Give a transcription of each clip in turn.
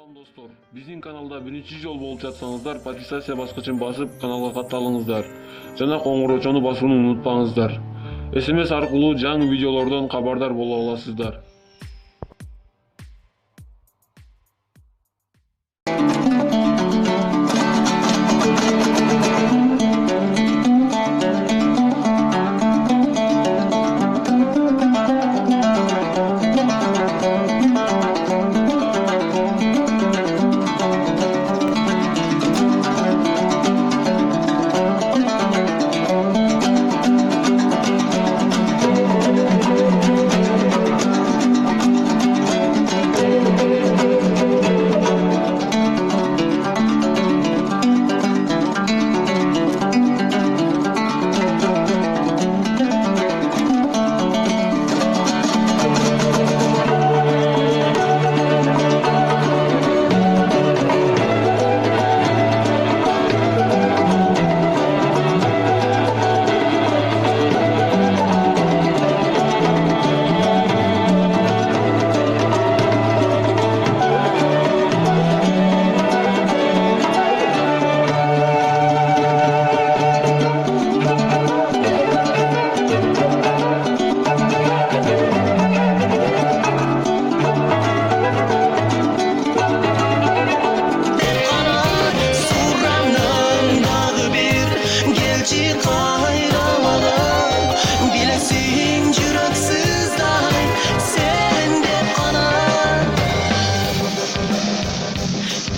Салам достор. Биздин каналда биринчи жол болуп жатсаңыздар, подписация баскычын басып, каналга катталыңыздар. Жана коңгуроочону басууну унутпаңыздар. СМС аркылуу жаңы видеолордон кабардар боло аласыздар.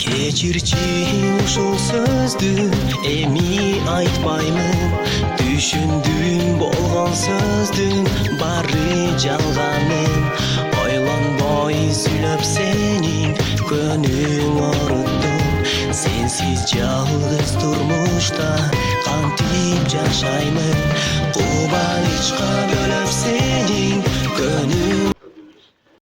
Kechirchi ушул сөздү эми айтпаймын. Түшүндүм болгон сөздүн бары жалганын. Ойлонбой сүйлөп сенин көнүң оруттум. Сенсиз жалгыз турмушта кантип жашаймын. Кубанычка бөлөп сенин